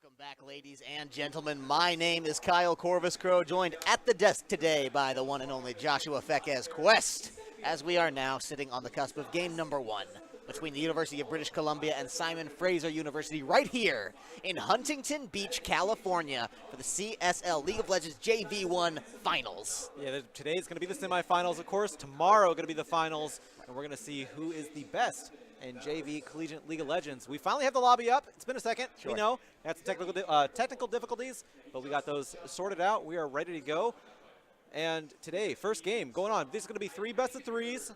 Welcome back, ladies and gentlemen. My name is Kyle Corvus-Crowe, joined at the desk today by the one and only Joshua Fekez Quest, as we are now sitting on the cusp of game number one between the University of British Columbia and Simon Fraser University right here in Huntington Beach, California for the CSL League of Legends JV1 Finals. Yeah, today is going to be the semifinals, of course. Tomorrow going to be the finals, and we're going to see who is the best in JV Collegiate League of Legends. We finally have the lobby up. It's been a second. Sure. We know. Had some technical difficulties, but we got those sorted out. We are ready to go. And today, first game going on. This is going to be 3 best-of-3s.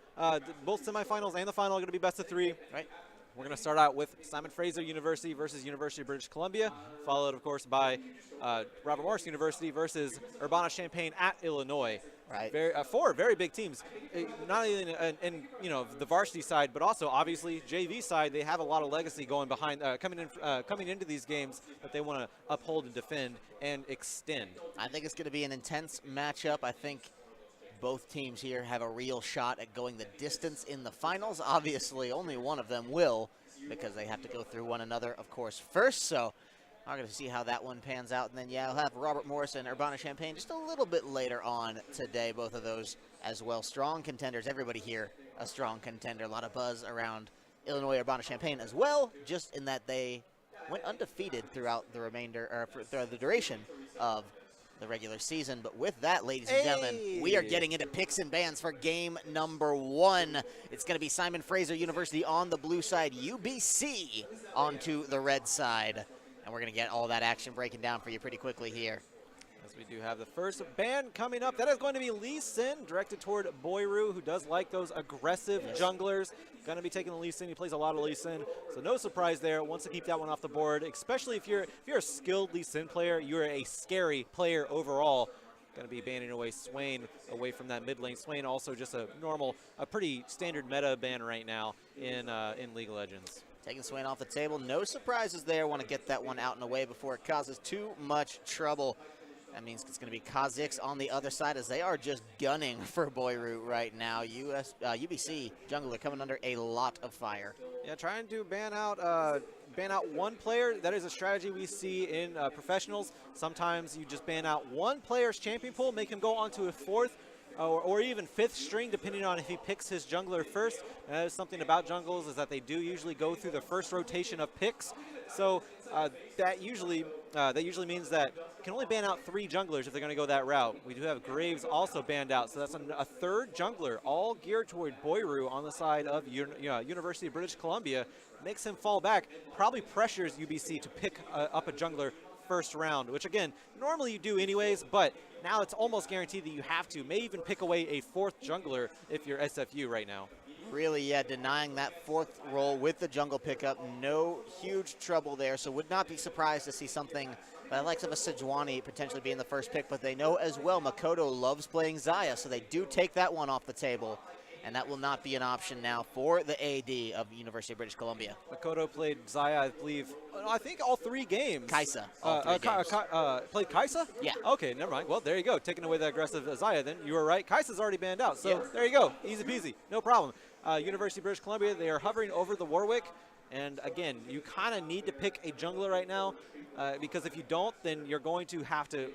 Both semifinals and the final are going to be best-of-3. Right. We're going to start out with Simon Fraser University versus University of British Columbia, followed, of course, by Robert Morris University versus Urbana-Champaign at Illinois. Right. Four very big teams, not only in the varsity side, but also obviously JV side. They have a lot of legacy going behind, coming into these games that they want to uphold and defend and extend. I think it's going to be an intense matchup. I think both teams here have a real shot at going the distance in the finals. Obviously, only one of them will, because they have to go through one another, of course, first. So I'm going to see how that one pans out. And then, yeah, I'll have Robert Morris and Urbana-Champaign just a little bit later on today, both of those as well. Strong contenders. Everybody here a strong contender. A lot of buzz around Illinois Urbana-Champaign as well, just in that they went undefeated throughout the remainder, or throughout the duration of the regular season. But with that, ladies and gentlemen, we are getting into picks and bans for game number one. It's going to be Simon Fraser University on the blue side, UBC onto the red side. And we're going to get all that action breaking down for you pretty quickly here. As we do have the first ban coming up. That is going to be Lee Sin, directed toward Boyru, who does like those aggressive junglers. Going to be taking the Lee Sin. He plays a lot of Lee Sin, so no surprise there. Wants to keep that one off the board, especially if you're a skilled Lee Sin player. You're a scary player overall. Going to be banning away Swain away from that mid lane. Swain also just a pretty standard meta ban right now in League of Legends. Taking Swain off the table. No surprises there. Want to get that one out and away before it causes too much trouble. That means it's going to be Kha'Zix on the other side, as they are just gunning for Boyru right now. UBC jungler coming under a lot of fire. Yeah, trying to ban out one player. That is a strategy we see in professionals. Sometimes you just ban out one player's champion pool, make him go on to a fourth or even fifth string, depending on if he picks his jungler first. And that is something about jungles, is that they do usually go through the first rotation of picks. So that usually means that you can only ban out 3 junglers if they're going to go that route. We do have Graves also banned out, so that's a third jungler, all geared toward Boyru on the side of University of British Columbia. Makes him fall back, probably pressures UBC to pick up a jungler first round, which again, normally you do anyways, but now it's almost guaranteed that you have to. May even pick away a 4th jungler if you're SFU right now. Really, yeah, denying that 4th role with the jungle pickup. No huge trouble there, so would not be surprised to see something by the likes of a Sejuani potentially being the first pick, but they know as well Makoto loves playing Xayah, so they do take that one off the table. And that will not be an option now for the AD of University of British Columbia. Makoto played Xayah, I think all 3 games. Kaisa. Played Kaisa? Yeah. Okay, never mind. Well, there you go. Taking away the aggressive Xayah, then you were right. Kaisa's already banned out. So there you go. Easy peasy. No problem. University of British Columbia, they are hovering over the Warwick. And again, you kind of need to pick a jungler right now, because if you don't, then you're going to have to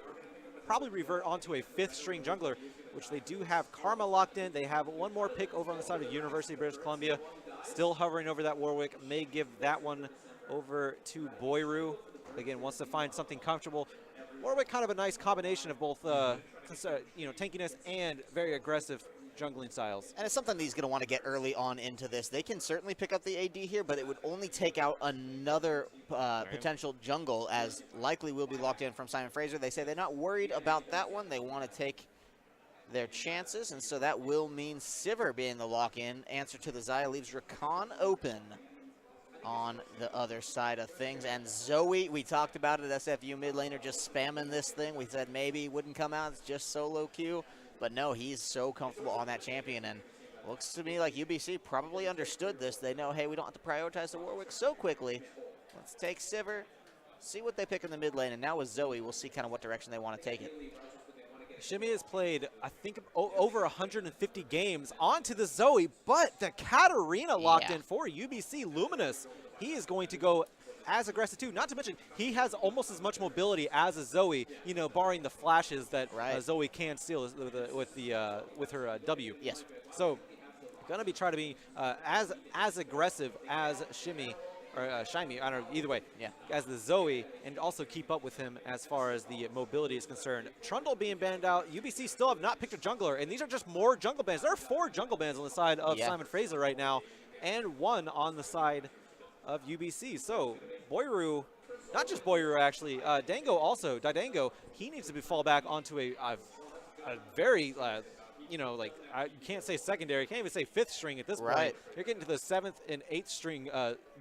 probably revert onto a 5th string jungler, which they do have Karma locked in. They have one more pick over on the side of University of British Columbia, still hovering over that Warwick. May give that one over to Boyru. Again, wants to find something comfortable. Warwick, kind of a nice combination of both tankiness and very aggressive jungling styles. And it's something that he's going to want to get early on into this. They can certainly pick up the AD here, but it would only take out another potential jungle, as likely will be locked in from Simon Fraser. They say they're not worried about that one. They want to take their chances, and so that will mean Sivir being the lock-in. Answer to the Xayah leaves Rakan open on the other side of things. And Zoe, we talked about it, SFU mid laner just spamming this thing. We said maybe he wouldn't come out, it's just solo queue. But no, he's so comfortable on that champion, and looks to me like UBC probably understood this. They know, hey, we don't have to prioritize the Warwick so quickly. Let's take Sivir, see what they pick in the mid lane, and now with Zoe, we'll see kind of what direction they want to take it. Shimmy has played, I think, over 150 games onto the Zoe, but the Katarina locked in for UBC. Luminous, he is going to go as aggressive too. Not to mention, he has almost as much mobility as a Zoe, you know, barring the flashes that Zoe can steal with her W. Yes. So, going to be trying to be as aggressive as Shimmy, or Shimey, I don't know, either way, as the Zoe, and also keep up with him as far as the mobility is concerned. Trundle being banned out. UBC still have not picked a jungler, and these are just more jungle bans. There are 4 jungle bans on the side of Simon Fraser right now, and 1 on the side of UBC. So, Boyru, not just Boyru actually, Dango also, Didango, he needs to fall back onto a very you know, like, you can't say secondary, can't even say 5th string at this point. You're getting to the 7th and 8th string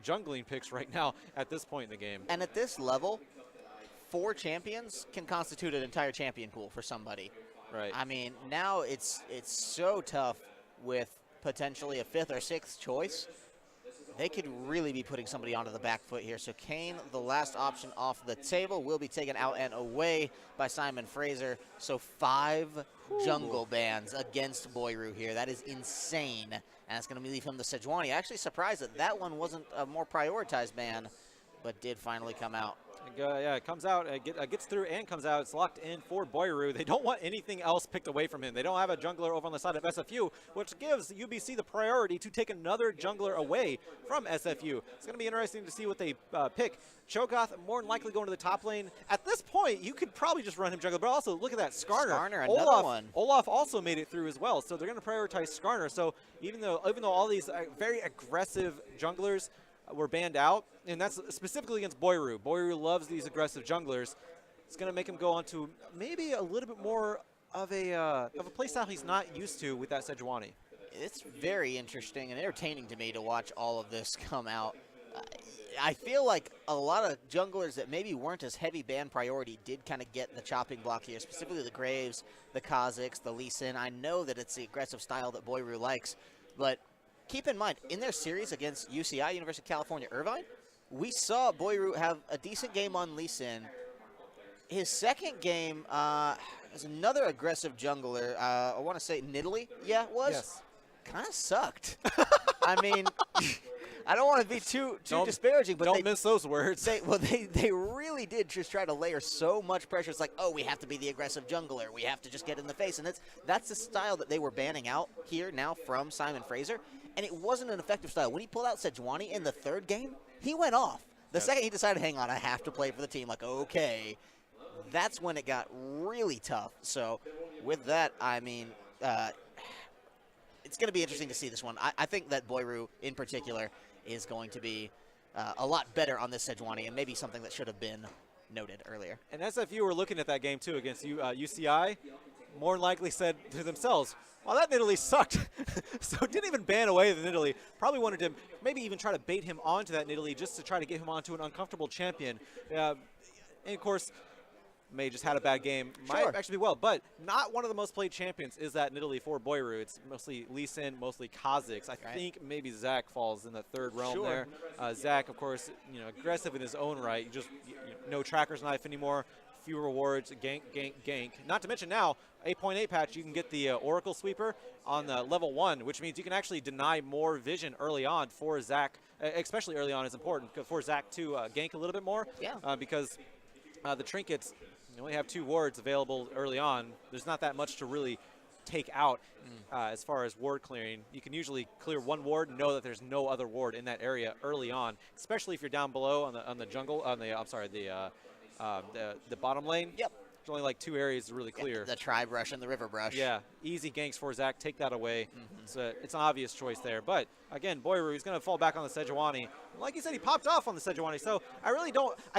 jungling picks right now at this point in the game. And at this level, 4 champions can constitute an entire champion pool for somebody. Right. I mean, now it's so tough with potentially a 5th or 6th choice. They could really be putting somebody onto the back foot here. So Kane, the last option off the table, will be taken out and away by Simon Fraser. So 5 jungle bans against Boyru here. That is insane. And it's going to leave him the Sejuani. Actually surprised that that one wasn't a more prioritized ban, but did finally come out. Yeah, it comes out, gets through and comes out. It's locked in for Boyru. They don't want anything else picked away from him. They don't have a jungler over on the side of SFU, which gives UBC the priority to take another jungler away from SFU. It's going to be interesting to see what they pick. Cho'Gath more than likely going to the top lane. At this point, you could probably just run him jungler, but also look at that, Skarner. Another one. Olaf also made it through as well, so they're going to prioritize Skarner. So even though all these very aggressive junglers were banned out, and that's specifically against Boyru. Boyru loves these aggressive junglers. It's going to make him go on to maybe a little bit more of a playstyle he's not used to with that Sejuani. It's very interesting and entertaining to me to watch all of this come out. I feel like a lot of junglers that maybe weren't as heavy ban priority did kind of get the chopping block here, specifically the Graves, the Kha'Zix, the Lee Sin. I know that it's the aggressive style that Boyru likes, but keep in mind, in their series against UCI, University of California, Irvine, we saw Boyru have a decent game on Lee Sin. His second game was another aggressive jungler. I want to say Nidalee, it was? Yes. Kind of sucked. I mean, I don't want to be too disparaging, but don't miss those words. They really did just try to layer so much pressure. It's like, oh, we have to be the aggressive jungler. We have to just get in the face. And that's the style that they were banning out here now from Simon Fraser. And it wasn't an effective style. When he pulled out Sejuani in the 3rd game, he went off. The second he decided, hang on, I have to play for the team, like, okay, that's when it got really tough. So with that, I mean, it's going to be interesting to see this one. I think that Boyru in particular is going to be a lot better on this Sejuani, and maybe something that should have been noted earlier. And SFU were looking at that game too against UCI, more than likely said to themselves, well, that Nidalee sucked. So didn't even ban away the Nidalee. Probably wanted to maybe even try to bait him onto that Nidalee just to try to get him onto an uncomfortable champion. And of course, May just had a bad game. Might actually be well, but not one of the most played champions is that Nidalee for Boyru. It's mostly Lee Sin, mostly Kha'Zix. I think maybe Zach falls in the 3rd realm there. Zach, of course, aggressive in his own right. No tracker's knife anymore. Few rewards, gank, gank, gank. Not to mention now, 8.8 patch, you can get the Oracle Sweeper on the level 1, which means you can actually deny more vision early on for Zach, especially early on is important for Zach to gank a little bit more. Because the trinkets, you only have 2 wards available early on. There's not that much to really take out as far as ward clearing. You can usually clear 1 ward and know that there's no other ward in that area early on, especially if you're down below on the jungle, the bottom lane. There's only like 2 areas to really clear. The Tribe Rush and the River Brush. Yeah, easy ganks for Zach. Take that away. It's an obvious choice there. But again, Boyru, he's going to fall back on the Sejuani. Like you said, he popped off on the Sejuani. So I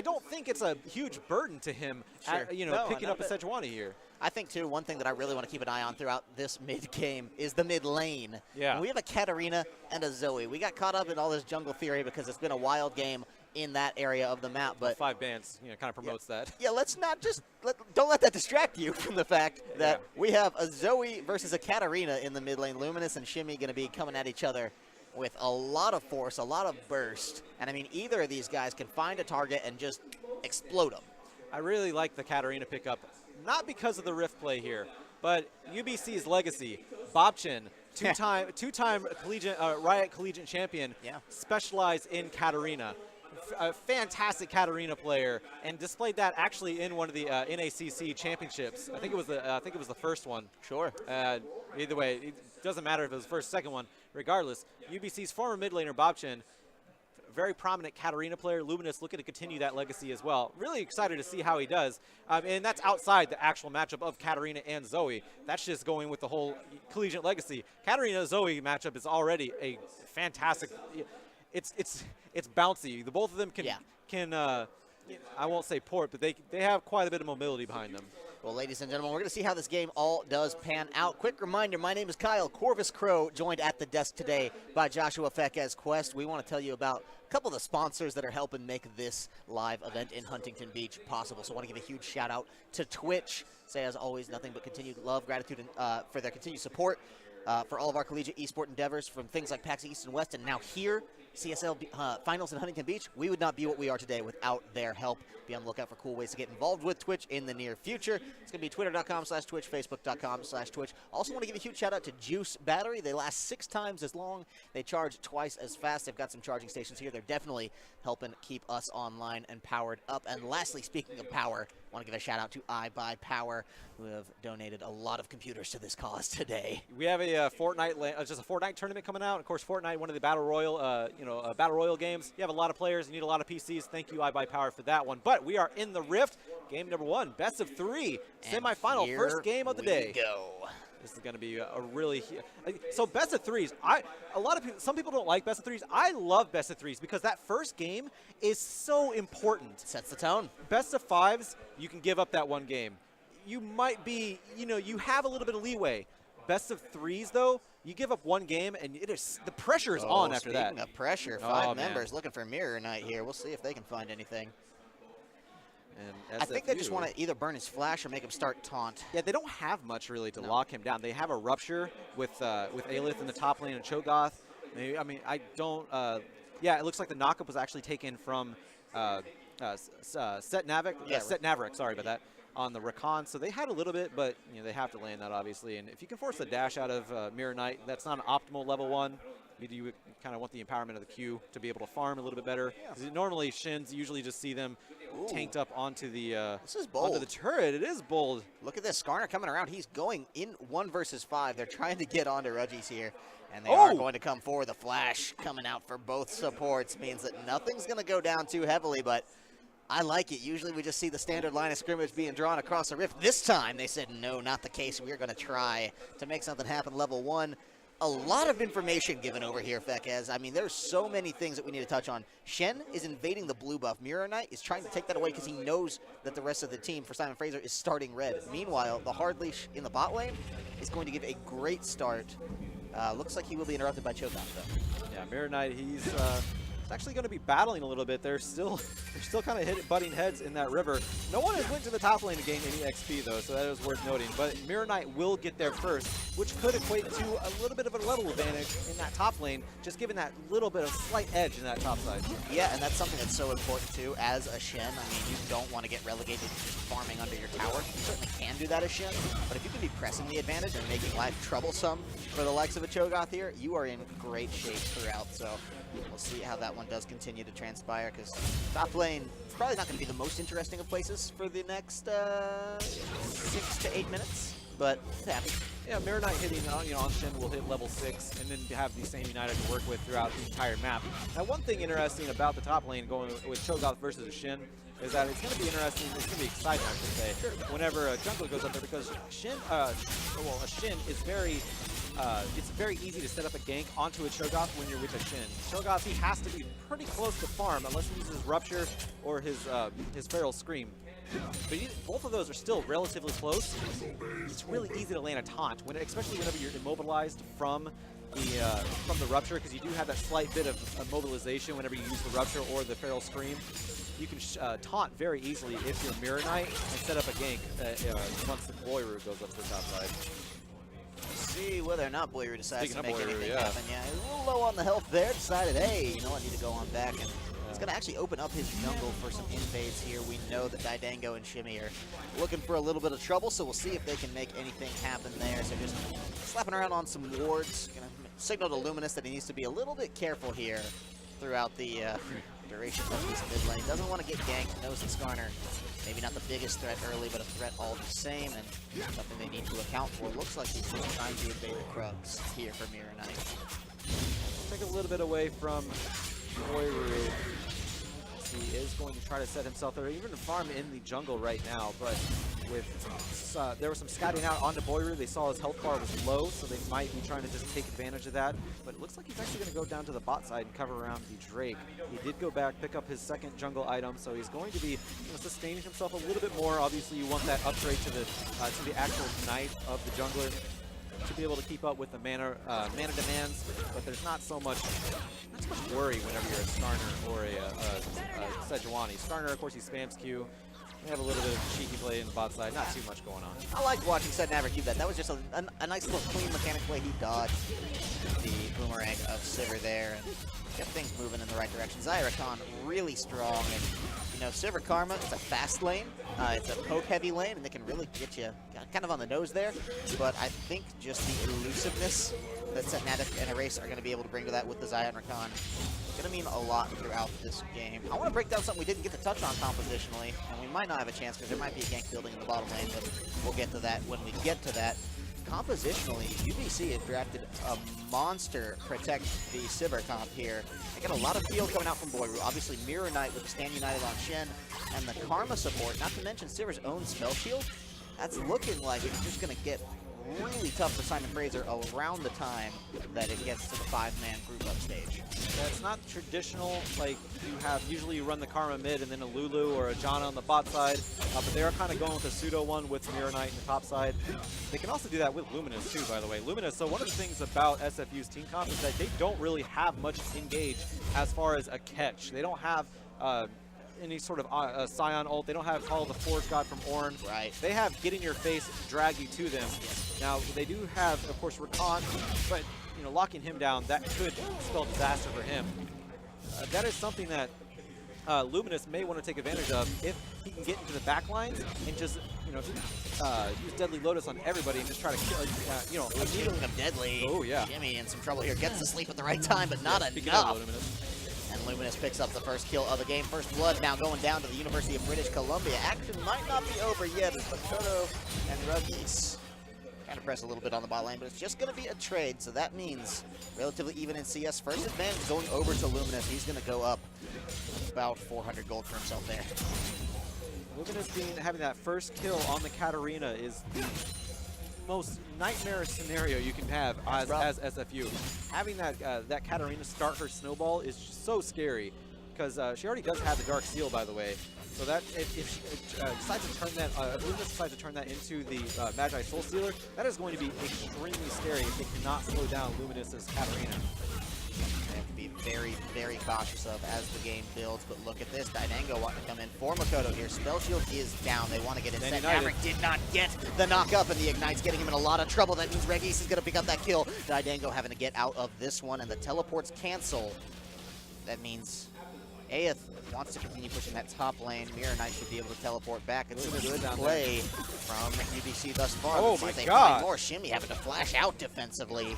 don't think it's a huge burden to him, picking up a Sejuani here. I think, too, one thing that I really want to keep an eye on throughout this mid-game is the mid lane. Yeah. We have a Katarina and a Zoe. We got caught up in all this jungle theory because it's been a wild game in that area of the map. But 5 bans, kind of promotes that. Yeah, let's not just don't let that distract you from the fact that we have a Zoe versus a Katarina in the mid lane. Luminous and Shimmy going to be coming at each other with a lot of force, a lot of burst. And I mean, either of these guys can find a target and just explode them. I really like the Katarina pickup, not because of the Rift play here, but UBC's legacy. Bobchin, two-time collegiate Riot collegiate champion, specialized in Katarina. a fantastic Katarina player, and displayed that actually in one of the NACC championships. I think it was the first one. Sure. Either way, it doesn't matter if it was the first, second one. Regardless, UBC's former mid laner Bob Chen, very prominent Katarina player, Luminous, looking to continue that legacy as well. Really excited to see how he does. And that's outside the actual matchup of Katarina and Zoe. That's just going with the whole collegiate legacy. Katarina-Zoe matchup is already a fantastic. It's bouncy. The both of them can I won't say port, but they have quite a bit of mobility behind them. Well, ladies and gentlemen, we're going to see how this game all does pan out. Quick reminder, my name is Kyle. Corvus Crow joined at the desk today by Joshua Fekez Quest. We want to tell you about a couple of the sponsors that are helping make this live event in Huntington Beach possible. So I want to give a huge shout out to Twitch. Say, as always, nothing but continued love, gratitude for their continued support for all of our collegiate esport endeavors, from things like PAX East and West, and now here, CSL Finals in Huntington Beach. We would not be what we are today without their help. Be on the lookout for cool ways to get involved with Twitch in the near future. It's going to be twitter.com/Twitch, facebook.com/Twitch. Also want to give a huge shout out to Juice Battery. They last 6 times as long. They charge twice as fast. They've got some charging stations here. They're definitely helping keep us online and powered up. And lastly, speaking of power, I want to give a shout out to iBuyPower, who have donated a lot of computers to this cause today. We have a Fortnite tournament coming out. Of course, Fortnite, one of the battle royal games. You have a lot of players. You need a lot of PCs. Thank you, iBuyPower, for that one. But we are in the Rift, game number 1, best of 3, semifinal, first game of the day. Go. This is going to be a really so best of 3s. Some people don't like best of 3s. I love best of 3s because that first game is so important. Sets the tone. Best of 5s, you can give up that one game. You might be, you have a little bit of leeway. Best of 3s, though, you give up one game, and the pressure is on after that. Speaking of pressure, 5 members looking for Mirror Knight here. We'll see if they can find anything. And I think they just want to either burn his flash or make him start taunt. Yeah, they don't have much really to lock him down. They have a Rupture with Aelith in the top lane and Cho'Gath. Yeah, it looks like the knockup was actually taken from Set Naverick, sorry about that, on the Rakan. So they had a little bit, but they have to land that, obviously. And if you can force the dash out of Mirror Knight, that's not an optimal level 1. You kind of want the empowerment of the Q to be able to farm a little bit better. Because normally Shins, you usually just see them tanked up onto the this is bold. onto the turret. It is bold. Look at this. Skarner coming around. He's going in 1 versus 5. They're trying to get onto Reggies here. And they are going to come forward. The flash coming out for both supports means that nothing's going to go down too heavily, but I like it. Usually we just see the standard line of scrimmage being drawn across the rift. This time they said, no, not the case. We're going to try to make something happen level 1. A lot of information given over here, Fekez. I mean, there's so many things that we need to touch on. Shen is invading the blue buff. Mirror Knight is trying to take that away because he knows that the rest of the team for Simon Fraser is starting red. Meanwhile, the hard leash in the bot lane is going to give a great start. Looks like he will be interrupted by Cho'Gath, though. Yeah, Mirror Knight, he's actually going to be battling a little bit. They're still kind of butting heads in that river. No one has went to the top lane to gain any XP, though, so that is worth noting. But Mirror Knight will get there first, which could equate to a little bit of a level advantage in that top lane, just giving that little bit of slight edge in that top side. Yeah, and that's something that's so important, too, as a Shen. I mean, you don't want to get relegated to just farming under your tower. You certainly can do that as Shen, but if you can be pressing the advantage and making life troublesome for the likes of a Cho'Gath here, you are in great shape throughout, so we'll see how that one does continue to transpire, because top lane is probably not going to be the most interesting of places for the next 6 to 8 minutes, but it's happy. Yeah, Mirror Knight hitting on Shen will hit level 6, and then have the same United to work with throughout the entire map. Now, one thing interesting about the top lane going with Cho'Gath versus a Shen is that it's going to be interesting, it's going to be exciting, I should say, whenever a jungle goes up there, because a Shen is very... it's very easy to set up a gank onto a Cho'Gath when you're with a Shen. Cho'Gath, he has to be pretty close to farm unless he uses Rupture or his Feral Scream. But both of those are still relatively close. It's really easy to land a taunt, especially whenever you're immobilized from the Rupture, because you do have that slight bit of immobilization whenever you use the Rupture or the Feral Scream. You can taunt very easily if you're Mirror Knight and set up a gank once the Glory Root goes up to the top side. See whether or not Boyru decides to make Boyru, anything happen. Yeah, he's a little low on the health there. Decided, hey, you know what, I need to go on back. And it's going to actually open up his jungle for some invades here. We know that Didango and Shimmy are looking for a little bit of trouble, so we'll see if they can make anything happen there. So just slapping around on some wards. Going to signal to Luminous that he needs to be a little bit careful here throughout the Duration of this mid lane. Doesn't want to get ganked. Knows that Skarner, maybe not the biggest threat early, but a threat all the same, and something they need to account for. Looks like he's just trying to evade the Krugs here for Mirror Knight. Take a little bit away from Boyru. He is going to try to set himself there, even to farm in the jungle right now, but with there was some scouting out onto Boyru. They saw his health bar was low, so they might be trying to just take advantage of that. But it looks like he's actually going to go down to the bot side and cover around the Drake. He did go back, pick up his second jungle item, so he's going to be sustaining himself a little bit more. Obviously, you want that upgrade to the actual knight of the jungler to be able to keep up with the mana demands, but there's not so much worry whenever you're a Skarner or a Sejuani. Skarner, of course, he spams Q. We have a little bit of cheeky play in the bot side, not too much going on. I liked watching Set Never keep that. That was just a nice little clean mechanic play. He dodged the boomerang of Sivir there and kept things moving in the right direction. Zyra Khan really strong, and you know, Sivir Karma, it's a fast lane, it's a poke-heavy lane, and they can really get you kind of on the nose there, but I think just the elusiveness that Setnatic and Erase are going to be able to bring to that with the Zion Rakan is going to mean a lot throughout this game. I want to break down something we didn't get to touch on compositionally, and we might not have a chance because there might be a gank building in the bottom lane, but we'll get to that when we get to that. Compositionally, UBC has drafted a monster protect the Sivir comp here. They got a lot of field coming out from Boyru. Obviously, Mirror Knight with the Stand United on Shen, and the Karma support, not to mention Sivir's own spell shield. That's looking like it's just going to get really tough for Simon Fraser around the time that it gets to the 5-man group up stage. Yeah, it's not traditional like you have. Usually you run the Karma mid and then a Lulu or a Janna on the bot side, but they are kind of going with a pseudo one with Mirror Knight in the top side. They can also do that with Luminous too, by the way. Luminous, so one of the things about SFU's team comp is that they don't really have much engage as far as a catch. They don't have any sort of Scion ult. They don't have Call of the Forge God from Ornn. Right. They have Get in Your Face, drag you to them. Now, they do have, of course, Rakan, but you know, locking him down, that could spell disaster for him. That is something that Luminous may want to take advantage of if he can get into the back lines and just, you know, use Deadly Lotus on everybody and just try to kill, you know. Speaking of Deadly, oh, yeah. Jimmy in some trouble here. Gets to sleep at the right time, but not enough. And Luminous picks up the first kill of the game. First blood now going down to the University of British Columbia. Action might not be over yet as Makoto and Ruggies kind of press a little bit on the bot lane, but it's just going to be a trade, so that means relatively even in CS. First advantage going over to Luminous. He's going to go up about 400 gold for himself there. Luminous having that first kill on the Katarina is the most nightmarish scenario you can have as SFU. Having that Katarina start her snowball is just so scary because she already does have the Dark Seal, by the way. So that if she decides to turn that, if Luminous decides to turn that into the Magi Soul Stealer, that is going to be extremely scary if they cannot slow down Luminous's Katarina. They have to be very, very cautious of as the game builds, but look at this. Daidango wanting to come in for Makoto here. Spell Shield is down. They want to get in. Set Maverick did not get the knock up, and the Ignite's getting him in a lot of trouble. That means Regis is going to pick up that kill. Daidango having to get out of this one, and the teleports cancel. That means Aeth wants to continue pushing that top lane. Mirror Knight should be able to teleport back. It's a good play from UBC thus far. Oh my God. More Shimmy having to flash out defensively,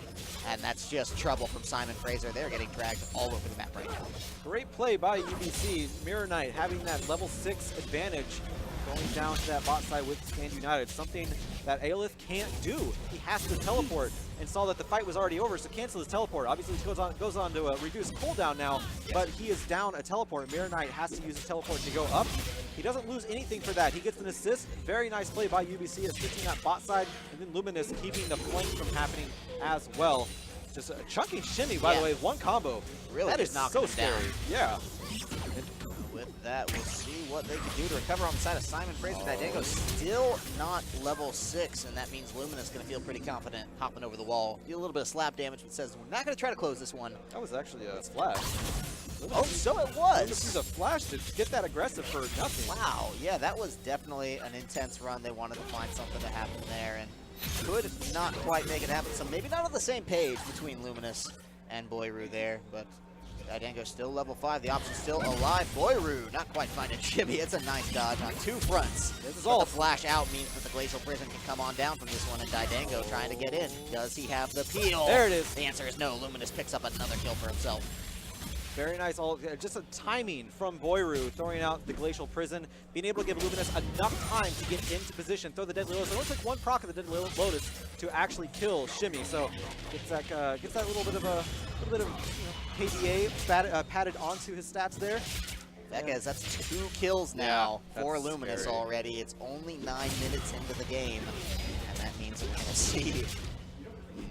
and that's just trouble from Simon Fraser. They're getting dragged all over the map right now. Great play by UBC. Mirror Knight having that level 6 advantage going down to that bot side with Stand United, something that Aelith can't do. He has to teleport and saw that the fight was already over, so cancel his teleport. Obviously, he goes on to reduce cooldown now, but he is down a teleport. Mirror Knight has to use his teleport to go up. He doesn't lose anything for that. He gets an assist. Very nice play by UBC, assisting that bot side, and then Luminous keeping the flank from happening as well. Just a chunky shimmy, by the way, one combo. Really, that is so scary. Yeah. With that, we'll see what they can do to recover on the side of Simon Fraser. Daidango still not level 6, and that means Luminous going to feel pretty confident hopping over the wall. Do a little bit of slap damage, but says we're not going to try to close this one. That was actually a flash. Oh, so it was. This is a flash to get that aggressive for nothing. Wow, yeah, that was definitely an intense run. They wanted to find something to happen there, and could not quite make it happen. So maybe not on the same page between Luminous and Boyru there, but Daidango still level 5. The option's still alive. Boyru not quite finding Shimmy. It's a nice dodge on 2 fronts. This is all. The flash out means that the Glacial Prison can come on down from this one, and Daidango trying to get in. Does he have the peel? There it is. The answer is no. Luminous picks up another kill for himself. Very nice, just a timing from Boyru, throwing out the Glacial Prison, being able to give Luminous enough time to get into position, throw the Deadly Lotus. It only took one proc of the Deadly Lotus to actually kill Shimmy, so gets that little bit of KDA padded onto his stats there. That's 2 kills now for Luminous already. It's only 9 minutes into the game, and that means we're going to see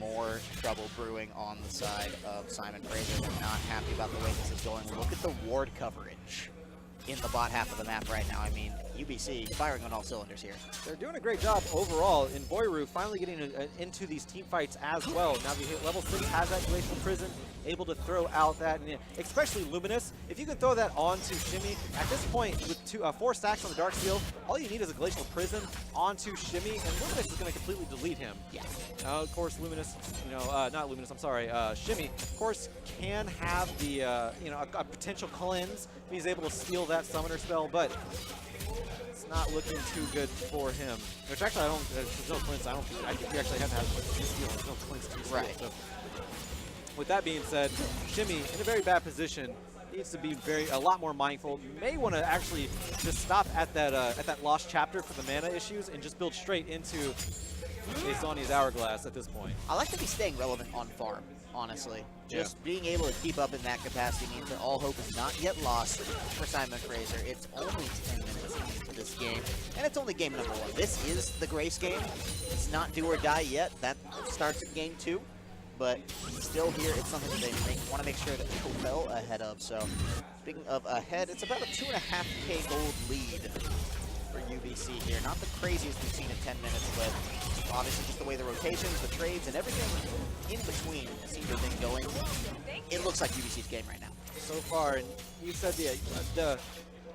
more trouble brewing on the side of Simon Fraser. They're not happy about the way this is going. Look at the ward coverage in the bot half of the map right now. I mean, UBC firing on all cylinders here. They're doing a great job overall in Boyru, finally getting into these team fights as well. Now the level 6 has that Glacial Prison, able to throw out that, and especially Luminous. If you can throw that onto Shimmy, at this point with 4 stacks on the Dark Seal, all you need is a Glacial Prison onto Shimmy, and Luminous is going to completely delete him. Yeah. Of course, Luminous, not Luminous, I'm sorry, Shimmy, of course, can have the, a potential cleanse if he's able to steal that summoner spell, but it's not looking too good for him. Which actually, there's no cleanse. I think he actually hasn't had to steal. There's no cleanse to steal. Right. So, with that being said, Shimmy in a very bad position, needs to be a lot more mindful. May want to actually just stop at that lost chapter for the mana issues and just build straight into a Zhonya's Hourglass at this point. I like to be staying relevant on farm, honestly. Just being able to keep up in that capacity means that all hope is not yet lost for Simon Fraser. It's only 10 minutes into this game, and it's only game number 1. This is the Grace game. It's not do or die yet. That starts at game 2. But still here, it's something that they want to make sure that people well ahead of. So speaking of ahead, it's about a 2.5K gold lead for UBC here. Not the craziest we've seen in 10 minutes, but obviously just the way the rotations, the trades, and everything in between seems to have been going. It looks like UBC's game right now. So far, and you said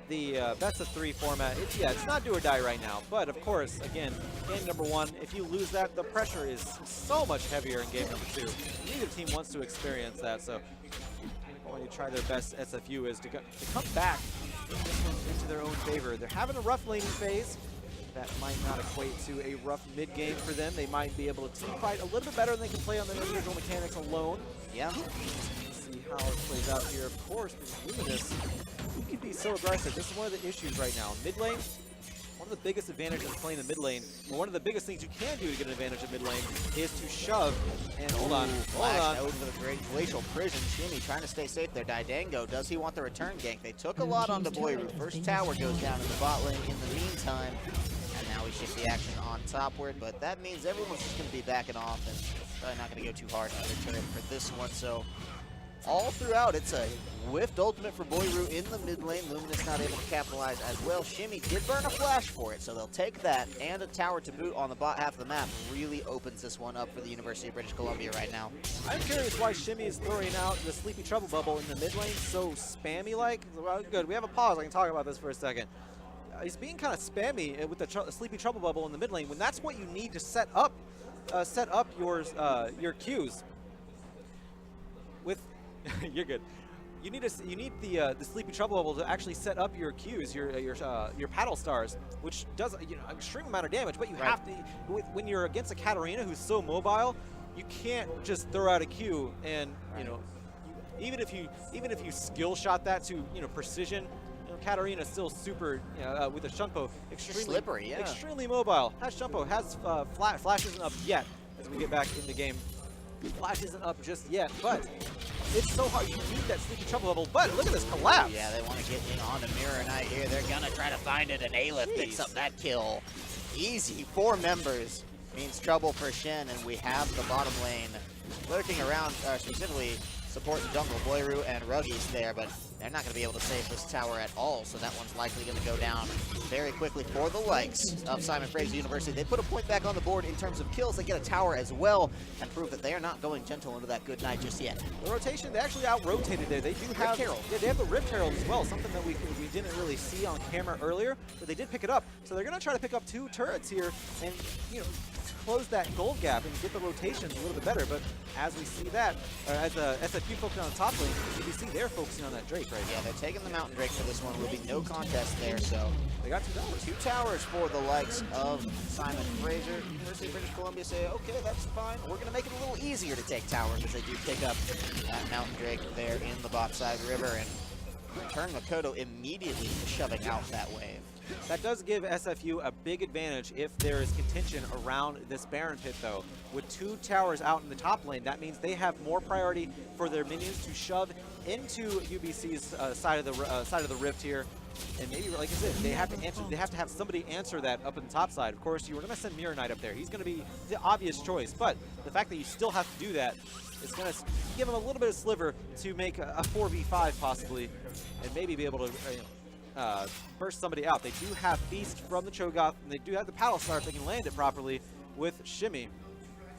the best of 3 format, it's not do or die right now. But of course, again, game number 1, if you lose that, the pressure is so much heavier in game number 2. Neither team wants to experience that, so going to try their best, SFU is to come back into their own favor. They're having a rough laning phase. That might not equate to a rough mid game for them. They might be able to team fight a little bit better than they can play on their individual mechanics alone. Yeah. See how it plays out here. Of course, with Luminous, he can be so aggressive. This is one of the issues right now. Mid lane, one of the biggest advantages of playing the mid lane, or one of the biggest things you can do to get an advantage of mid lane, is to shove. And hold on. Over the great Glacial Prison. Shimmy trying to stay safe there. Didango, does he want the return gank? They took a lot onto Boyru. First tower goes down in the bot lane in the meantime. And now we shift the action on topward, but that means everyone's just going to be backing off and probably not going to go too hard on the turret for this one. So all throughout, it's a whiffed ultimate for Boyru in the mid lane. Luminous not able to capitalize as well. Shimmy did burn a flash for it, so they'll take that, and a tower to boot on the bot half of the map really opens this one up for the University of British Columbia right now. I'm curious why Shimmy is throwing out the Sleepy Trouble Bubble in the mid lane so spammy-like. Well, good, we have a pause. I can talk about this for a second. He's being kind of spammy with the Sleepy Trouble Bubble in the mid lane when that's what you need to set up your Qs. With you're good. You need the Sleepy Trouble Bubble to actually set up your Qs, your paddle stars, which does an extreme amount of damage. But you have to when you're against a Katarina who's so mobile, you can't just throw out a Q and even if you skill shot that to precision. Katarina's still super, with a Shunpo, extremely slippery, extremely mobile. That Shunpo has Flash isn't up yet as we get back in the game. Flash isn't up just yet, but it's so hard. You need that Sleepy Trouble level, but look at this collapse. Yeah, they want to get in on the Mirror Knight here. They're going to try to find it, and Aleph picks up that kill. Easy. 4 members means trouble for Shen, and we have the bottom lane lurking around, specifically supporting jungle. Boyru and Ruggies there, but they're not going to be able to save this tower at all, so that one's likely going to go down very quickly for the likes of Simon Fraser University. They put a point back on the board in terms of kills. They get a tower as well and prove that they are not going gentle into that good night just yet. The rotation, they actually out-rotated there. They do have Herald. Yeah, they have the Rift Herald as well, something that we didn't really see on camera earlier, but they did pick it up. So they're going to try to pick up 2 turrets here and, close that gold gap and get the rotations a little bit better. But as we see that, as SFU focusing on the top lane, you can see they're focusing on that Drake. Fraser. Yeah, they're taking the Mountain Drake for this one. Will be no contest there, so They got 2 towers. 2 towers for the likes of Simon Fraser. University of British Columbia say, okay, that's fine. We're going to make it a little easier to take towers as they do pick up that Mountain Drake there in the Boxside River and turn Makoto immediately to shoving out that wave. That does give SFU a big advantage if there is contention around this Baron pit, though. With 2 towers out in the top lane, that means they have more priority for their minions to shove into UBC's side of the rift here. And maybe, like I said, they have to answer. They have to have somebody answer that up in the top side. Of course, you were going to send Mirror Knight up there. He's going to be the obvious choice, but the fact that you still have to do that is going to give him a little bit of sliver to make a 4v5 possibly, and maybe be able to burst somebody out. They do have Feast from the Cho'Gath, and they do have the Paddle Star if they can land it properly with Shimmy.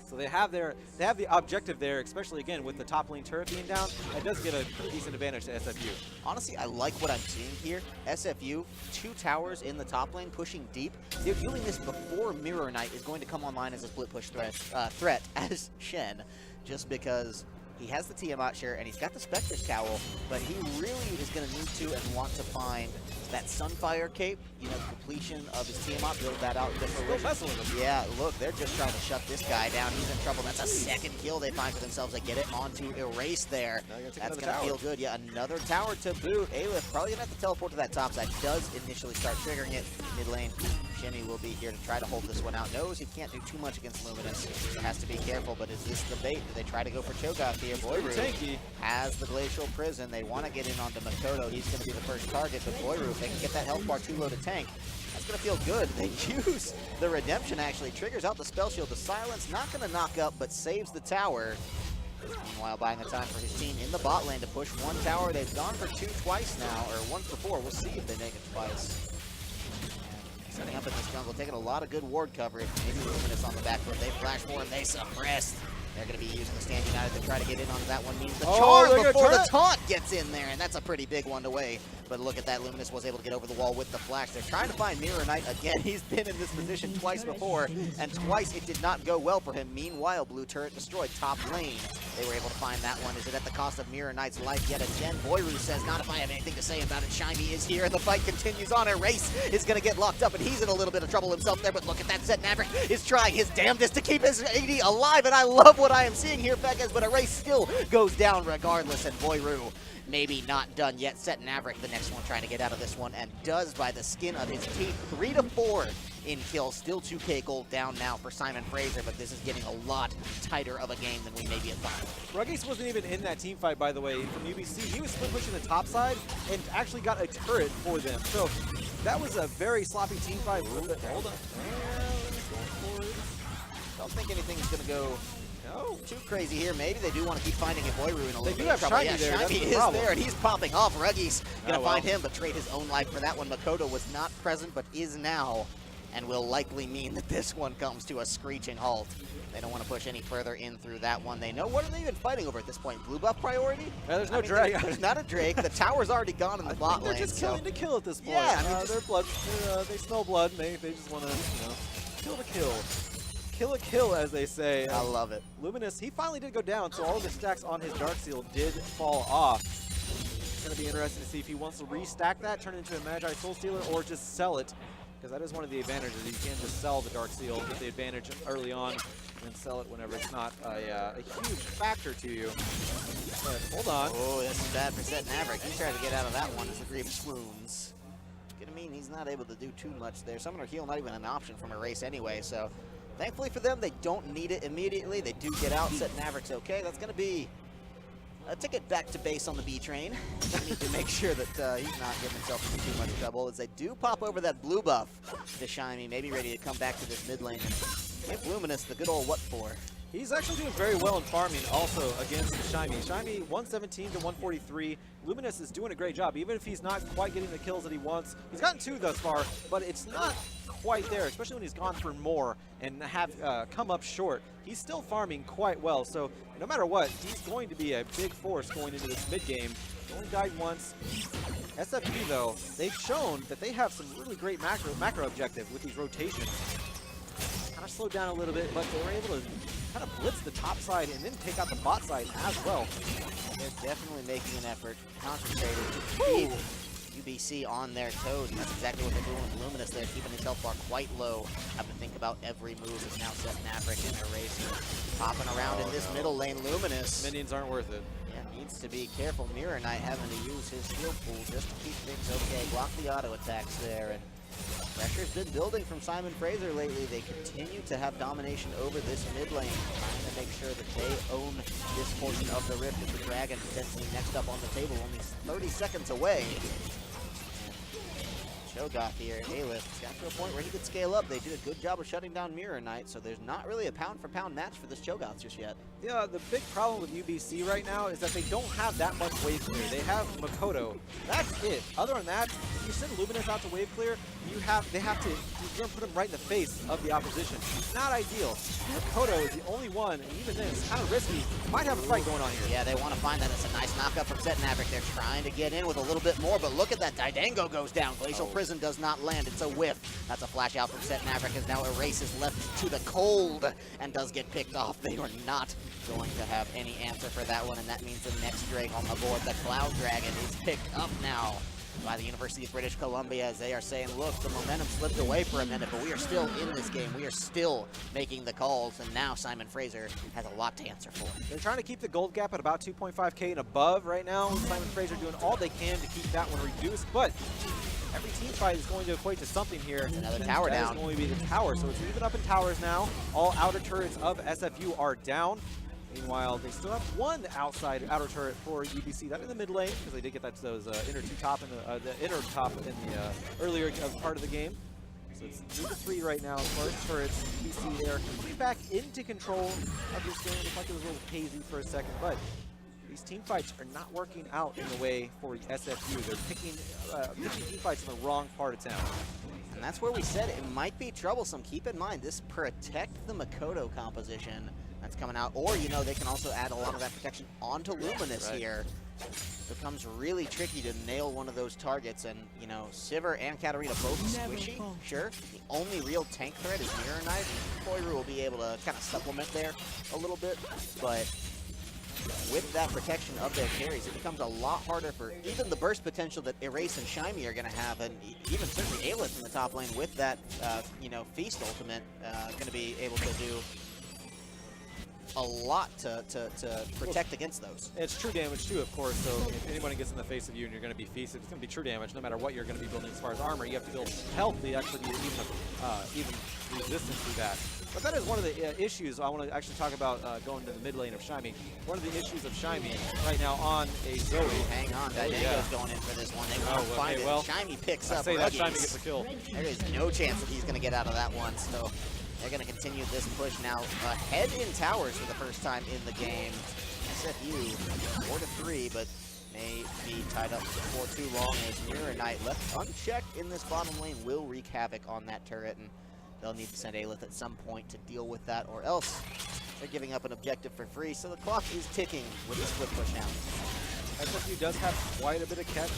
So they have the objective there, especially again with the top lane turret being down. That does give a decent advantage to SFU. Honestly, I like what I'm seeing here. SFU, 2 towers in the top lane, pushing deep. They're doing this before Mirror Knight is going to come online as a split push threat as Shen, just because he has the Tiamat share and he's got the Spectre's Cowl, but he really is going to need to and want to find that Sunfire cape, you know, the completion of his Tiamat, build that out. Still messing with him. Yeah, look, they're just trying to shut this guy down. He's in trouble. That's a 2nd kill they find for themselves. They get it onto Erase there. That's going to feel good. Yeah, another tower to boot. Aleph probably going to have to teleport to that top side. Does initially start triggering it. Mid lane, Shimmy will be here to try to hold this one out. Knows he can't do too much against Luminous. He has to be careful, but is this the bait? Do they try to go for Cho'Gath here? Boyru has the Glacial Prison. They want to get in onto Makoto. He's going to be the first target, but Boyru, if they can get that health bar too low to tank, that's going to feel good. They use the Redemption, actually. Triggers out the Spell Shield. The Silence not going to knock up, but saves the tower. Meanwhile, buying the time for his team in the bot lane to push 1 tower. They've gone for 2 twice now, or 1 for 4. We'll see if they make it twice. Setting up in this jungle, taking a lot of good ward coverage. Maybe Luminous on the back foot. They flash forward, they suppress. They're going to be using the Stand United to try to get in onto that one. Means the charm before the taunt gets in there, and that's a pretty big one to weigh. But look at that, Luminous was able to get over the wall with the flash. They're trying to find Mirror Knight again. He's been in this position twice before, and twice it did not go well for him. Meanwhile, blue turret destroyed top lane. They were able to find that one. Is it at the cost of Mirror Knight's life yet again? Boyru says, not if I have anything to say about it. Shiny is here, and the fight continues on. Erase is going to get locked up, and he's in a little bit of trouble himself there. But look at that, Zed Maverick is trying his damnedest to keep his AD alive, and I love what I am seeing here, Fekes, but Erase still goes down regardless, and Boyru maybe not done yet. Set Maverick, the next one, trying to get out of this one, and does by the skin of his teeth. 3 to 4 in kills. Still 2k gold down now for Simon Fraser, but this is getting a lot tighter of a game than we maybe had thought. Ruggles wasn't even in that team fight, by the way, from UBC. He was split pushing the top side and actually got a turret for them. So that was a very sloppy team fight. Hold on. Don't think anything's going to go too crazy here. Maybe they do want to keep finding a Boyru in a little bit. They do have trouble. Shiny there. Shiny is there, and he's popping off. Ruggies going to find him, but trade his own life for that one. Makoto was not present, but is now, and will likely mean that this one comes to a screeching halt. They don't want to push any further in through that one. They know, what are they even fighting over at this point? Blue buff priority? Yeah, there's no Drake. There's not a Drake. The tower's already gone in the bot lane. They're just killing to kill at this point. Yeah, I mean, they're blood. They smell blood, and they just want to, kill the kill. Kill a kill, as they say. I love it. Luminous, he finally did go down, so all of the stacks on his Dark Seal did fall off. It's going to be interesting to see if he wants to restack that, turn it into a Magi Soul Stealer, or just sell it, because that is one of the advantages. You can just sell the Dark Seal, get the advantage early on, and then sell it whenever it's not a huge factor to you. But hold on. Oh, this is bad for Set Maverick. He's trying to get out of that one as the Grief swoons. Gonna mean he's not able to do too much there. Summoner Heal not even an option from Erase anyway, so thankfully for them, they don't need it immediately. They do get out. Set Maverick's okay. That's going to be a ticket back to base on the B train. They need to make sure that he's not getting himself into too much trouble as they do pop over that blue buff to Shiny, maybe ready to come back to this mid lane and give Luminous the good old what for. He's actually doing very well in farming also against Shiny. Shiny 117 to 143. Luminous is doing a great job, even if he's not quite getting the kills that he wants. He's gotten 2 thus far, but it's not quite there, especially when he's gone for more and have come up short. He's still farming quite well, so no matter what, he's going to be a big force going into this mid game. He only died once. SFU though, they've shown that they have some really great macro objective with these rotations. Kind of slowed down a little bit, but they were able to kind of blitz the top side and then take out the bot side as well. They're definitely making an effort, concentrated to keep UBC on their toes, and that's exactly what they're doing with Luminous there, keeping his health bar quite low. Have to think about every move as now Seth Maverick and Eraser popping around in this middle lane. Luminous. Minions aren't worth it. Yeah, needs to be careful. Mirror Knight having to use his shield pool just to keep things okay. Block the auto attacks there, and pressure's been building from Simon Fraser lately. They continue to have domination over this mid lane, trying to make sure that they own this portion of the rift, with the Dragon potentially next up on the table, only 30 seconds away. Cho'Gath here, A-List, got to a point where he could scale up. They did a good job of shutting down Mirror Knight, so there's not really a pound-for-pound match for this Cho'Gath just yet. Yeah, the big problem with UBC right now is that they don't have that much wave clear. They have Makoto. That's it. Other than that, if you send Luminous out to wave clear, you're gonna put him right in the face of the opposition. Not ideal. Makoto is the only one, and even then, it's kind of risky. Might have a fight going on here. Yeah, they want to find that. It's a nice knockup from Set Maverick. They're trying to get in with a little bit more, but look at that. Didango goes down. Glacial Prison does not land. It's a whiff. That's a flash out from Set Maverick, as now Erase is left to the cold and does get picked off. They are not going to have any answer for that one, and that means the next Drake on the board, the Cloud Dragon, is picked up now by the University of British Columbia, as they are saying, look, the momentum slipped away for a minute, but we are still in this game. We are still making the calls, and now Simon Fraser has a lot to answer for. They're trying to keep the gold gap at about 2.5K and above right now. Simon Fraser doing all they can to keep that one reduced, but every team fight is going to equate to something here. Another tower down. That is going to be the tower, so it's even up in towers now. All outer turrets of SFU are down. Meanwhile, they still have one outside outer turret for UBC. That in the mid lane, because they did get that those inner two top in the inner top in the earlier part of the game. So it's 3-3 right now as far as turrets. UBC there coming back into control of this game. It looked like it was a little hazy for a second, but these team fights are not working out in the way for SFU. They're picking team fights in the wrong part of town. And that's where we said it might be troublesome. Keep in mind, this protect the Makoto composition that's coming out, or, you know, they can also add a lot of that protection onto Luminous here. Becomes really tricky to nail one of those targets, and, you know, Sivir and Katarina both squishy, sure. The only real tank threat is Mirror Knight. Koiru will be able to kind of supplement there a little bit, but with that protection of their carries, it becomes a lot harder for even the burst potential that Erase and Shimey are going to have, and even certainly A-List in the top lane with that, you know, Feast ultimate, going to be able to do a lot to protect against those. It's true damage too, of course, so if anyone gets in the face of you and you're going to be feasted, it's going to be true damage no matter what you're going to be building as far as armor. You have to build health to actually be even resistant to that. But that is one of the issues I want to actually talk about going to the mid lane of Shimey. One of the issues of Shimey right now on a Zoe. Hang on, Didango's going in for this one. They want to find it. Shimey picks up that Shimey gets a kill. There is no chance that he's going to get out of that one, so they're going to continue this push now. Ahead in towers for the first time in the game. SFU 4-3, but may be tied up for too long, as Mirror Knight left unchecked in this bottom lane will wreak havoc on that turret, and they'll need to send Aelith at some point to deal with that, or else they're giving up an objective for free. So the clock is ticking with this split push now. SFU does have quite a bit of catch,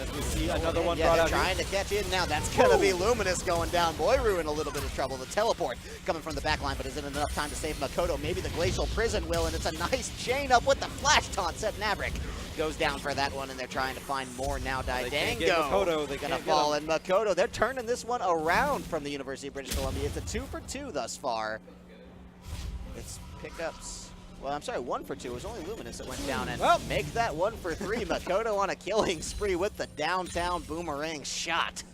as we see another one brought out. Trying to catch in now. That's going to be Luminous going down. Boyru in a little bit of trouble. The teleport coming from the back line, but isn't enough time to save Makoto. Maybe the Glacial Prison will, and it's a nice chain up with the flash taunt. Set Maverick goes down for that one, and they're trying to find more now. Didango they're going to fall, and Makoto, they're turning this one around from the University of British Columbia. It's a 2-for-2 thus far. It's pickups. Well, I'm sorry, 1-for-2. It was only Luminous that went down, and make that 1-for-3. Makoto on a killing spree with the downtown boomerang shot.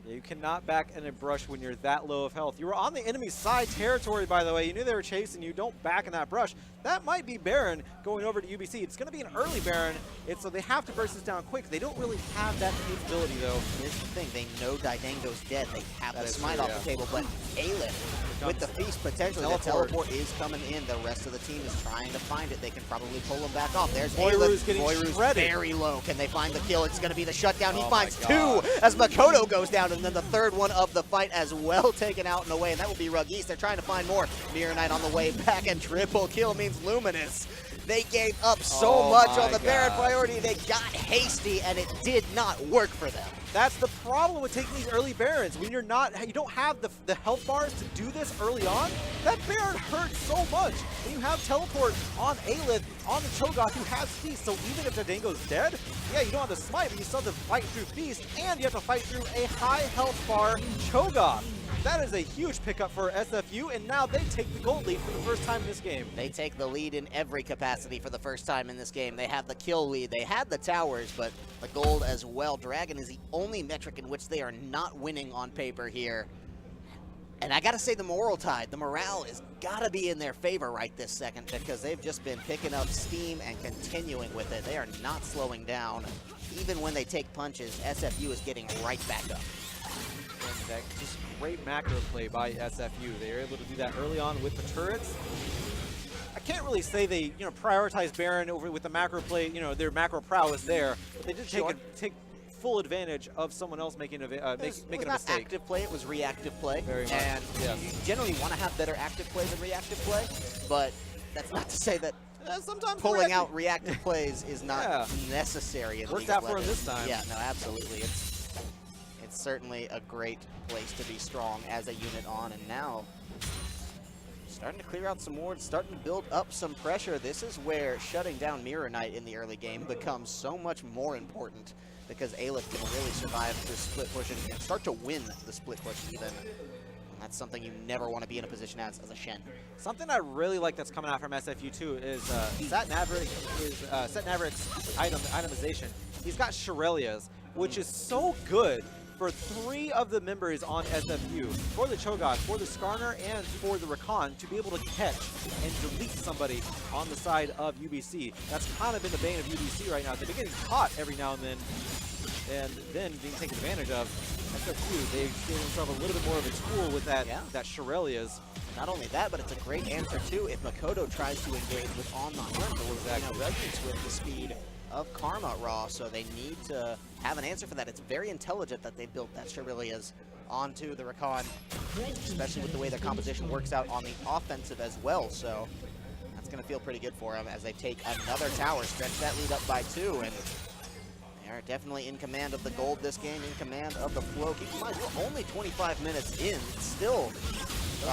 Yeah, you cannot back in a brush when you're that low of health. You were on the enemy's side territory, by the way. You knew they were chasing you. Don't back in that brush. That might be Baron going over to UBC. It's going to be an early Baron, so they have to burst this down quick. They don't really have that capability, though. Here's the thing. They know Didango's dead. They have the smite off the table, but Aelith, with the feast potentially, the teleport is coming in. The rest of the team is trying to find it. They can probably pull him back off. There's Boyru's getting Boyru's very low. Can they find the kill? It's going to be the shutdown. He finds two as Makoto goes down, and then the third one of the fight as well taken out and away, and that will be Rug East. They're trying to find more. Mirror Knight on the way back, and triple kill means Luminous. They gave up so much on the Baron priority. They got hasty, and it did not work for them. That's the problem with taking these early Barons. When you don't have the health bars to do this early on, that Baron hurts so much. And you have teleport on Aelith, on the Cho'Gath, who has Feast, so even if Django's dead, yeah, you don't have the smite, but you still have to fight through Feast, and you have to fight through a high health bar Cho'Gath. That is a huge pickup for SFU, and now they take the gold lead for the first time in this game. They take the lead in every capacity for the first time in this game. They have the kill lead, they had the towers, but the gold as well. Dragon is the only metric in which they are not winning on paper here. And I gotta say, the morale is gotta be in their favor right this second, because they've just been picking up steam and continuing with it. They are not slowing down. Even when they take punches, SFU is getting right back up. And that just great macro play by SFU. They were able to do that early on with the turrets. I can't really say they, prioritize Baron over with the macro play. Their macro prowess there, but they did take full advantage of someone else making a mistake. It was not active play, it was reactive play. Very much, and yes. you generally want to have better active play than reactive play, but that's not to say that sometimes pulling out reactive plays is not necessary in Worked out for him this time. Yeah, no, absolutely. It's certainly a great place to be strong as a unit on, and now starting to clear out some wards, starting to build up some pressure. This is where shutting down Mirror Knight in the early game becomes so much more important, because Aelith can really survive the split push and start to win the split push even. And that's something you never want to be in a position as a Shen. Something I really like that's coming out from SFU too is Set Navric's itemization. He's got Shirelias, which is so good for 3 of the members on SFU, for the Cho'Gath, for the Skarner, and for the Rakan, to be able to catch and delete somebody on the side of UBC. That's kind of been the bane of UBC right now. They've been getting caught every now and then being taken advantage of. SFU, they gave themselves a little bit more of a tool with that Shirelias. Not only that, but it's a great answer too if Makoto tries to engage with on the hunt, or resonates with the speed of Karma Raw, so they need to have an answer for that. It's very intelligent that they built that Shirelias onto the Rakan, especially with the way their composition works out on the offensive as well, so that's going to feel pretty good for them as they take another tower, stretch that lead up by 2, and they are definitely in command of the gold this game, in command of the flow. Keep in mind, we're only 25 minutes in, still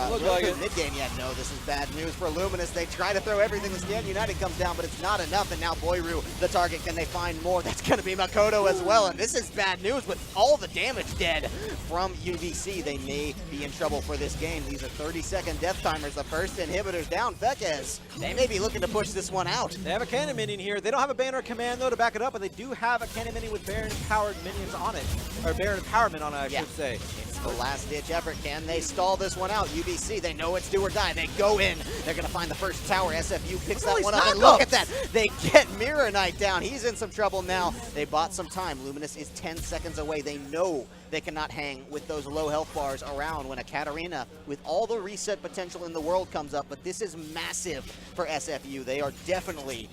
look like it. Mid-game, no, this is bad news for Luminous. They try to throw everything. The Stand United comes down, but it's not enough, and now Boyru, the target, can they find more? That's going to be Makoto as well, and this is bad news with all the damage dead from UVC. They may be in trouble for this game. These are 30-second death timers. The first inhibitor's down. Fekez, they may be looking to push this one out. They have a cannon minion here. They don't have a banner command, though, to back it up, but they do have a cannon minion with Baron-powered minions on it, or Baron empowerment on it, I should say. It's the last-ditch effort. Can they stall this one out? UBC, they know it's do or die. They go in. They're going to find the first tower. SFU picks that one up, and look at that. They get Mirror Knight down. He's in some trouble now. They bought some time. Luminous is 10 seconds away. They know they cannot hang with those low health bars around when a Katarina with all the reset potential in the world comes up, but this is massive for SFU. They are definitely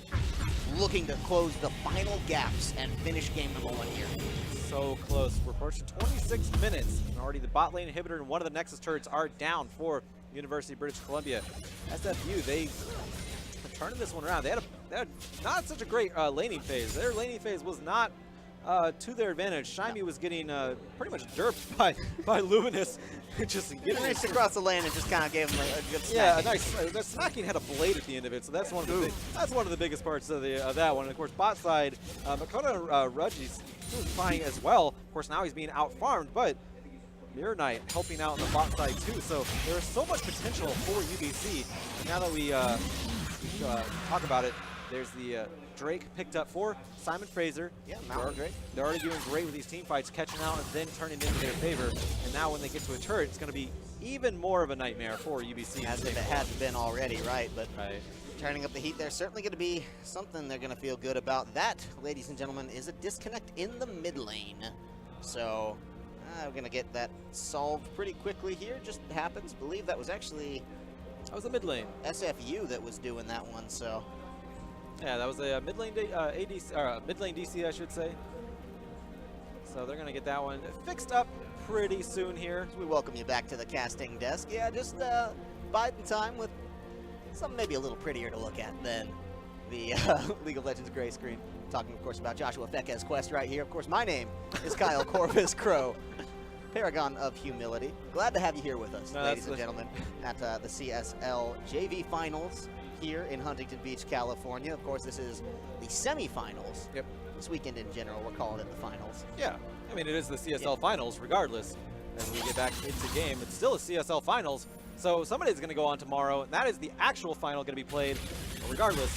looking to close the final gaps and finish game number 1 here. So close. We're approaching 26 minutes, and already the bot lane inhibitor and one of the Nexus turrets are down for University of British Columbia. SFU, they turning this one around. They had not such a great laning phase. Their laning phase was not to their advantage. Shimey was getting pretty much derped by Luminous. Just getting reached across the lane and just kind of gave him a good smack. Yeah, nice. The smacking had a blade at the end of it, so that's one of the biggest parts of that one. And of course, bot side, Makoto Rudji's doing fine as well. Of course, now he's being out farmed, but Mirror Knight helping out on the bot side too. So there is so much potential for UBC. And now that we talk about it, there's the Drake picked up for Simon Fraser. Yeah, Mountain Drake. They're already doing great with these team fights, catching out and then turning into their favor. And now when they get to a turret, it's going to be even more of a nightmare for UBC. As if it hadn't been already, right? But turning up the heat, there's certainly going to be something they're going to feel good about. That, ladies and gentlemen, is a disconnect in the mid lane. So we're going to get that solved pretty quickly here. Just happens. Believe that was actually... That was the mid lane. SFU that was doing that one, so... Yeah, that was a mid lane mid lane DC, I should say. So they're gonna get that one fixed up pretty soon here. We welcome you back to the casting desk. Yeah, just biding time with something maybe a little prettier to look at than the League of Legends gray screen. Talking, of course, about Joshua Fekes Quest right here. Of course, my name is Kyle Corvus Crow, paragon of humility. Glad to have you here with us, ladies and gentlemen, at the CSL JV Finals here in Huntington Beach, California. Of course, this is the semifinals. Yep. This weekend in general, we're calling it the finals. Yeah. I mean, it is the CSL Finals, regardless. As we get back into the game, it's still a CSL Finals. So somebody's going to go on tomorrow, and that is the actual final going to be played. But regardless,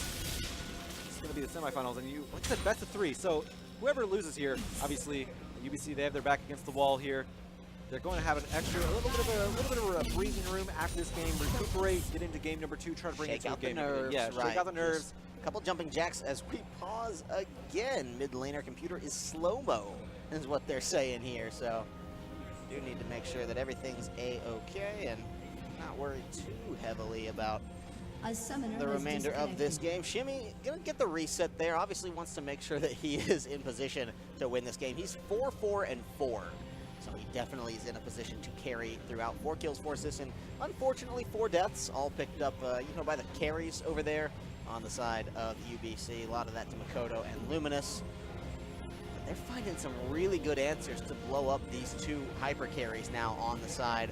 it's going to be the semifinals, and like I said, best of 3. So whoever loses here, obviously, UBC, they have their back against the wall here. They're going to have a little bit of a breathing room after this game, recuperate, get into game number 2, try to bring it to game number 2. Yeah, right. Shake out the nerves. A couple jumping jacks as we pause again. Mid laner computer is slow-mo, is what they're saying here. So do need to make sure that everything's a-okay and not worry too heavily about the remainder of this game. Shimmy gonna get the reset there. Obviously wants to make sure that he is in position to win this game. He's 4-4-4. So he definitely is in a position to carry throughout. 4 kills, 4 assists, and unfortunately 4 deaths, all picked up by the carries over there on the side of UBC. A lot of that to Makoto and Luminous. But they're finding some really good answers to blow up these 2 hyper carries now on the side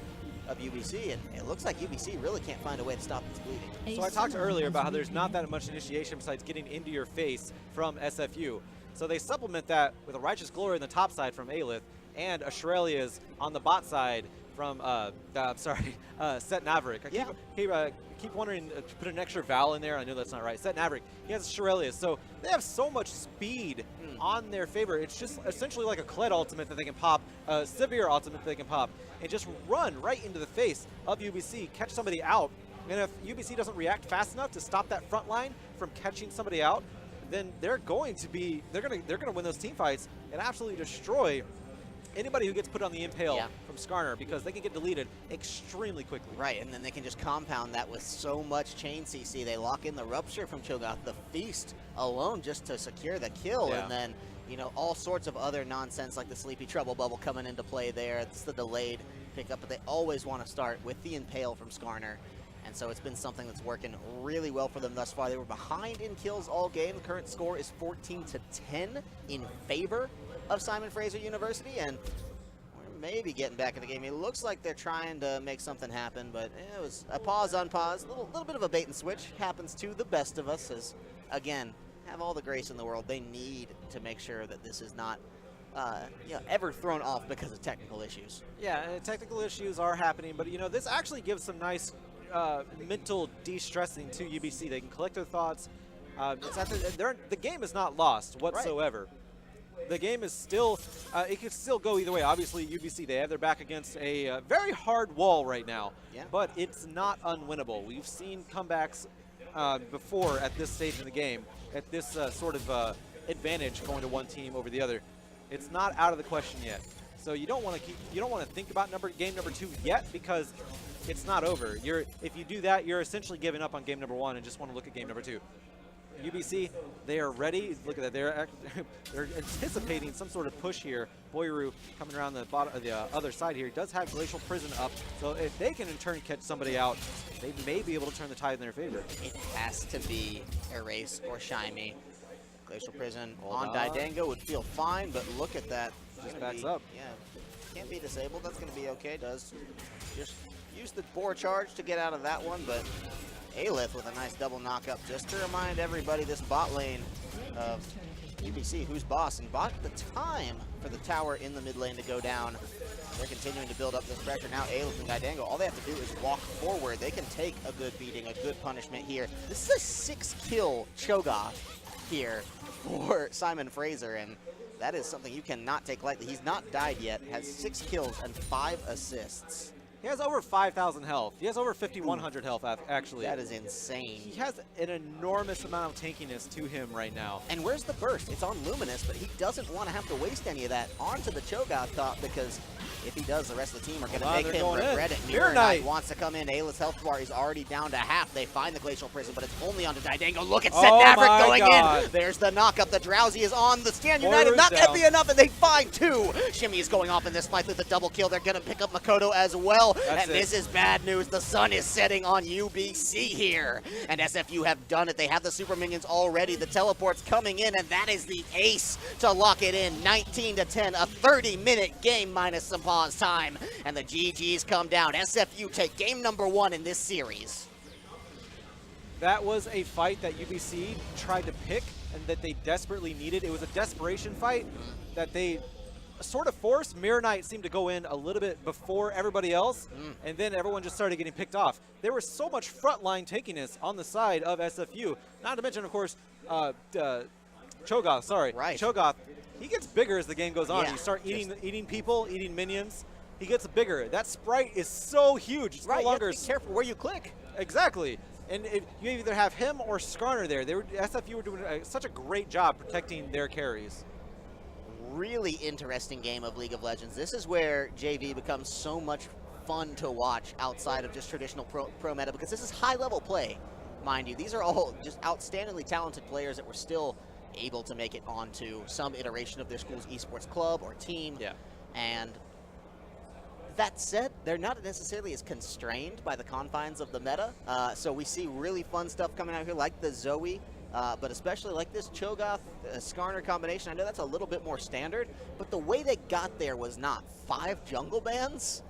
of UBC, and it looks like UBC really can't find a way to stop this bleeding. So I talked earlier about how there's not that much initiation besides getting into your face from SFU. So they supplement that with a Righteous Glory on the top side from Aelith, and Australia's on the bot side from, Set Naverick. I keep wondering to put an extra vowel in there. I know that's not right. Set Naverick. He has Shirelius. So they have so much speed on their favor. It's just essentially like a Kled ultimate that they can pop, a Sivir ultimate that they can pop, and just run right into the face of UBC, catch somebody out. And if UBC doesn't react fast enough to stop that front line from catching somebody out, then they're going to win those team fights and absolutely destroy anybody who gets put on the impale from Skarner, because they can get deleted extremely quickly. Right, and then they can just compound that with so much chain CC. They lock in the Rupture from Cho'Gath, the Feast alone just to secure the kill, and then, all sorts of other nonsense like the Sleepy Trouble Bubble coming into play there. It's the delayed pickup, but they always want to start with the impale from Skarner. And so it's been something that's working really well for them thus far. They were behind in kills all game. The current score is 14-10 in favor of Simon Fraser University, and we're maybe getting back in the game. It looks like they're trying to make something happen, but it was a pause on pause, a little bit of a bait and switch. Happens to the best of us, as, again, have all the grace in the world. They need to make sure that this is not ever thrown off because of technical issues. Yeah, and technical issues are happening, but this actually gives some nice mental de-stressing to UBC. They can collect their thoughts. The game is not lost whatsoever. Right. The game is still, it could still go either way. Obviously, UBC, they have their back against a very hard wall right now, but it's not unwinnable. We've seen comebacks before at this stage in the game, at this sort of advantage going to one team over the other. It's not out of the question yet. So you don't want to think about game number 2 yet, because it's not over. If you do that, you're essentially giving up on game number 1 and just want to look at game number 2. UBC, they are ready. Look at that. They're anticipating some sort of push here. Boyru coming around the other side here. He does have Glacial Prison up, so if they can in turn catch somebody out, they may be able to turn the tide in their favor. It has to be Erase or Shyme. Glacial Prison on Didango would feel fine, but look at that. Just backs up. Yeah, can't be disabled. That's going to be okay. Does just use the Boar Charge to get out of that one, but Aelith with a nice double knockup, just to remind everybody this bot lane of UBC, who's boss, and bought the time for the tower in the mid lane to go down. They're continuing to build up this pressure. Now Aelith and Didango, all they have to do is walk forward. They can take a good beating, a good punishment here. This is a 6-kill Cho'Gath here for Simon Fraser, and that is something you cannot take lightly. He's not died yet, has 6 kills and 5 assists. He has over 5,000 health. He has over 5,100 health, actually. That is insane. He has an enormous amount of tankiness to him right now. And where's the burst? It's on Luminous, but he doesn't want to have to waste any of that onto the Cho'Gath top, because If he does, the rest of the team are going to Hold on, make they're him going in. regret it. Mirror Mirror Knight Knight wants to come in. Ayla's health bar is already down to half. They find the Glacial Prison, but it's only onto Didango. Look at Set Oh Maverick my going God. in. There's the knock-up. The Drowsy is on. The Stand Boiler's United not going to down. be enough, and they find two. Shimmy is going off in this fight with the double kill. They're going to pick up Makoto as well. That's and it. this is bad news. The sun is setting on UBC here. And SFU have done it. They have the super minions already. The teleport's coming in, and that is the ace to lock it in. 19-10, a 30-minute game minus some pause time. And the GGs come down. SFU take game number 1 in this series. That was a fight that UBC tried to pick and that they desperately needed. It was a desperation fight that they sort of forced. Mirror Knight seemed to go in a little bit before everybody else, and then everyone just started getting picked off. There was so much frontline takiness on the side of SFU. Not to mention, of course, Cho'Gath, sorry. Right. Cho'Gath, he gets bigger as the game goes on. Yeah, You start eating people, eating minions, he gets bigger. That sprite is so huge. It's no You have longer to be careful where you click. Exactly. And you either have him or Skarner there. SFU were doing such a great job protecting their carries. Really interesting game of League of Legends. This is where JV becomes so much fun to watch outside of just traditional pro meta, because this is high-level play, mind you. These are all just outstandingly talented players that were still able to make it onto some iteration of their school's esports club or team. Yeah. And that said, they're not necessarily as constrained by the confines of the meta. So we see really fun stuff coming out here, like the Zoe, but especially like this Cho'Gath Skarner combination. I know that's a little bit more standard, but the way they got there was not 5 jungle bans.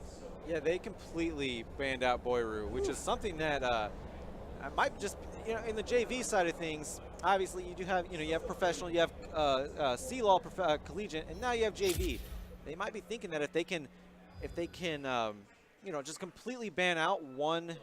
Yeah, they completely banned out Boiru, which is something that I might just, in the JV side of things, obviously you do have, you have professional, you have C-Law collegiate, and now you have JV. They might be thinking that if they can, just completely ban out one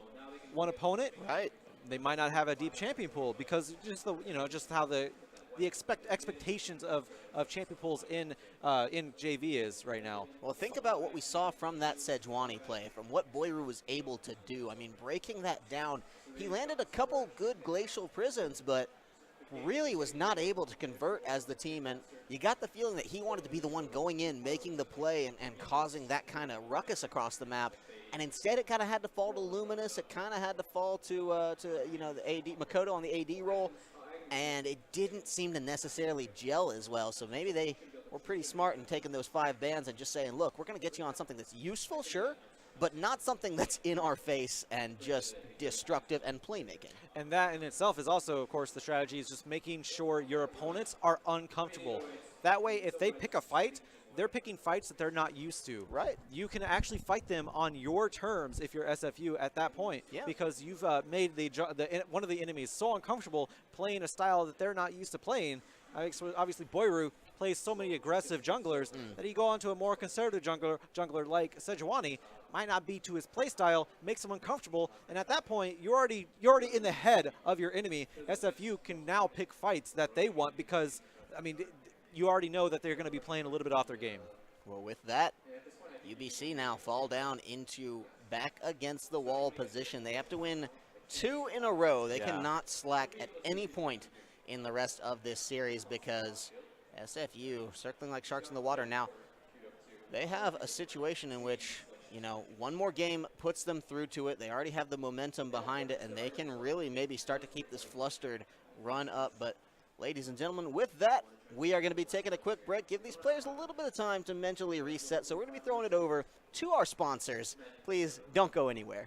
opponent, Right. they might not have a deep champion pool, because just just how the expectations of champion pools in JV is right now. Well, think about what we saw from that Sejuani play, from what Boiru was able to do. I mean, breaking that down, he landed a couple good Glacial Prisons, but really was not able to convert as the team, and you got the feeling that he wanted to be the one going in, making the play, and causing that kind of ruckus across the map. And instead, it kind of had to fall to Luminous. It kind of had to fall to the AD Makoto on the AD role, and it didn't seem to necessarily gel as well. So maybe they were pretty smart in taking those 5 bans and just saying, look, we're going to get you on something that's useful, sure, but not something that's in our face and just destructive and playmaking. And that in itself is also, of course, the strategy is just making sure your opponents are uncomfortable. That way, if they pick a fight, they're picking fights that they're not used to. Right. You can actually fight them on your terms if you're SFU at that point, because you've made one of the enemies so uncomfortable playing a style that they're not used to playing. Obviously, Boiru plays so many aggressive junglers that he go on to a more conservative jungler like Sejuani. Might not be to his playstyle, makes him uncomfortable, and at that point, you're already in the head of your enemy. SFU can now pick fights that they want, because, I mean, you already know that they're going to be playing a little bit off their game. Well, with that, UBC now fall down into back against the wall position. They have to win 2 in a row. They cannot slack at any point in the rest of this series, because SFU, circling like sharks in the water now, they have a situation in which, one more game puts them through to it. They already have the momentum behind it, and they can really maybe start to keep this flustered run up. But ladies and gentlemen, with that, we are going to be taking a quick break, give these players a little bit of time to mentally reset. So we're going to be throwing it over to our sponsors. Please don't go anywhere.